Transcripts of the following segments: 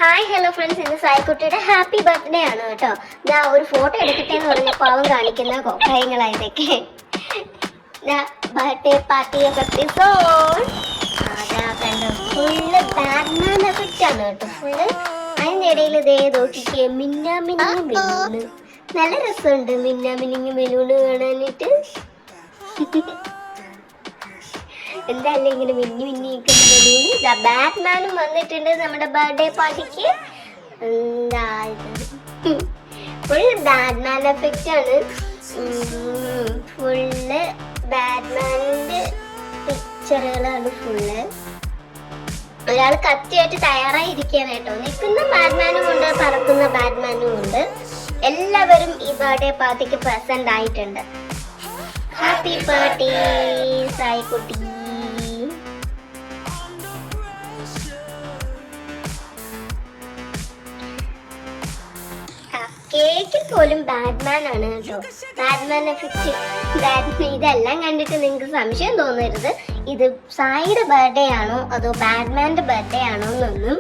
Hi hello friends, ഇന്ന് സായിക്കുട്ടിയുടെ happy birthday ആണ് കേട്ടോ. ഞാൻ ഒരു ഫോട്ടോ എടുക്കട്ടെ എന്ന് പറഞ്ഞപ്പോൾ അവൻ കാണിക്കുന്ന കാര്യങ്ങളായതൊക്കെ ബർത്ത്ഡേ പാർട്ടി കണ്ടോ, ഫുള്ള് ബാറ്റ്മാൻ എഫക്റ്റ് ആണ് കേട്ടോ. ഫുള്ള് അതിൻ്റെ ഇടയിൽ ഇതേ നോക്കിക്കേ, മിന്നാമിനിങ് ബലൂണ്. നല്ല രസമുണ്ട് മിന്നാമിനിങ് ബലൂണ് കാണാനായിട്ട്. എന്തായാലും ഇങ്ങനെ മിന്നി മിന്നി നിൽക്കുന്ന ബാറ്റ്മാനും വന്നിട്ടുണ്ട് നമ്മുടെ ബർത്ത്ഡേ പാർട്ടിക്ക്. എന്താ ഫുൾ ബാറ്റ്മാൻ എഫക്റ്റ് ആണ്. ഫുള്ള് ബാറ്റ്മാനിന്റെ പിക്ചറുകളാണ്. ഫുള്ള് ഒരാൾ കത്തിയായിട്ട് തയ്യാറായിരിക്കുകയാണ് കേട്ടോ. നിൽക്കുന്ന ബാറ്റ്മാനും ഉണ്ട്, പറക്കുന്ന ബാറ്റ്മാനും ഉണ്ട്. എല്ലാവരും ഈ ബർത്ത്ഡേ പാർട്ടിക്ക് പ്രസന്റ് ആയിട്ടുണ്ട്. Happy birthday Saikutty. കേക്കിൽ പോലും ബാറ്റ്മാൻ ആണ് കേട്ടോ. Batman effect. ഇതെല്ലാം കണ്ടിട്ട് നിങ്ങൾക്ക് സംശയം തോന്നരുത്, ഇത് സായിയുടെ ബർത്ത്ഡേ ആണോ അതോ ബാറ്റ്മാന്റെ ബർത്ത്ഡേ ആണോ എന്നൊന്നും.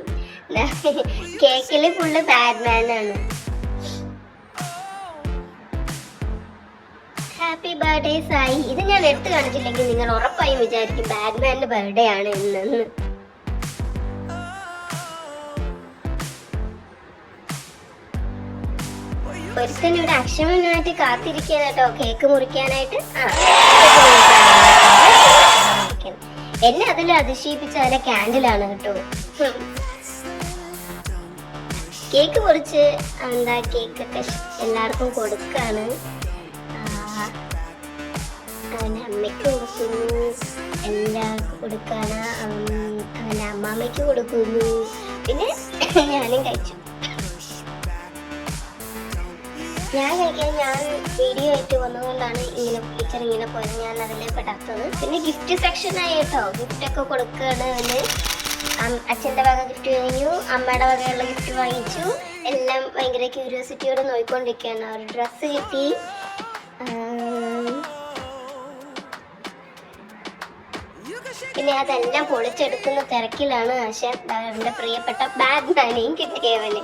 കേക്കിൽ ഫുള്ള് ബാറ്റ്മാൻ ആണ്. Happy birthday Sai. ഇത് ഞാൻ എടുത്തു കാണിച്ചില്ലെങ്കിൽ നിങ്ങൾ ഉറപ്പായും വിചാരിക്കും ബാറ്റ്മാന്റെ ബർത്ത്ഡേ ആണ് എന്ന്. ഒരുത്തൻ ഇവിടെ അക്ഷമനായിട്ട് കാത്തിരിക്കാൻ കേട്ടോ, കേക്ക് മുറിക്കാനായിട്ട്. എന്നെ അതിൽ അതിശയിപ്പിച്ച അതിലെ ക്യാൻഡിലാണ് കേട്ടോ. കേക്ക് മുറിച്ച് എന്താ കേക്കൊക്കെ എല്ലാവർക്കും കൊടുക്കാണ്. അവൻ്റെ അമ്മയ്ക്ക് കൊടുക്കുന്നു, എല്ലാവർക്കും കൊടുക്കാണ്. അവൻ്റെ അമ്മാമ്മയ്ക്ക് കൊടുക്കുന്നു, പിന്നെ ഞാനും കഴിച്ചു. ഞാൻ വീഡിയോ ആയിട്ട് വന്നതുകൊണ്ടാണ് ഇങ്ങനെ ടീച്ചർ ഇങ്ങനെ പോയത്, ഞാൻ അതിലേ പെടാത്തത്. പിന്നെ ഗിഫ്റ്റ് സെക്ഷനായി കേട്ടോ, ഗിഫ്റ്റൊക്കെ കൊടുക്കുകയാണ്. അവന് അച്ഛൻ്റെ വക ഗിഫ്റ്റ് കഴിഞ്ഞു, അമ്മയുടെ വകയുള്ള ഗിഫ്റ്റ് വാങ്ങിച്ചു. എല്ലാം ഭയങ്കര ക്യൂരിയോസിറ്റിയോടെ നോക്കിക്കൊണ്ടിരിക്കുകയാണ്. ഒരു ഡ്രസ്സ് കിട്ടി. പിന്നെ അതെല്ലാം പൊളിച്ചെടുക്കുന്ന തിരക്കിലാണ് ആശ. അവൻ്റെ പ്രിയപ്പെട്ട ബാറ്റ്മാനെയും കിട്ടിയവന്.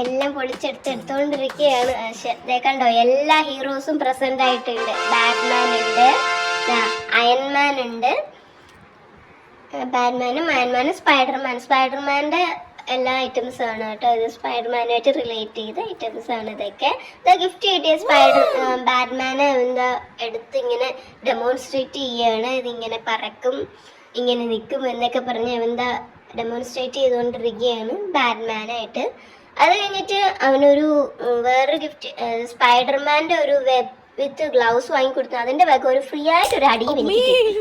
എല്ലാം പൊളിച്ചെടുത്തോണ്ടിരിക്കുകയാണ് ആശ. കണ്ടോ, എല്ലാ ഹീറോസും പ്രസന്റ് ആയിട്ടുണ്ട്. ബാറ്റ്മാൻ ഉണ്ട്, അയൺമാൻ ഉണ്ട്, ബാറ്റ്മാനും അയൺമാനും സ്പൈഡർമാൻ്റെ എല്ലാ ഐറ്റംസും ആണ് കേട്ടോ. ഇത് സ്പൈഡർമാനുമായിട്ട് റിലേറ്റ് ചെയ്ത ഐറ്റംസ് ആണ് ഇതൊക്കെ. ഗിഫ്റ്റ് കിട്ടിയ ബാറ്റ്മാനെ എന്താ എടുത്ത് ഇങ്ങനെ ഡെമോൺസ്ട്രേറ്റ് ചെയ്യാണ്. ഇതിങ്ങനെ പറക്കും, ഇങ്ങനെ നിൽക്കും എന്നൊക്കെ പറഞ്ഞ് എന്താ ഡെമോൺസ്ട്രേറ്റ് ചെയ്തുകൊണ്ടിരിക്കുകയാണ് ബാറ്റ്മാനായിട്ട്. അത് കഴിഞ്ഞിട്ട് അവനൊരു വേറൊരു ഗിഫ്റ്റ്, സ്പൈഡർമാൻ്റെ ഒരു വെബ് വിത്ത് ഗ്ലൗസ് വാങ്ങിക്കൊടുത്തു. അതിൻ്റെ ബാഗ് ഒരു ഫ്രീ ആയിട്ട് ഒരു അടിയും എനിക്ക് കിട്ടി.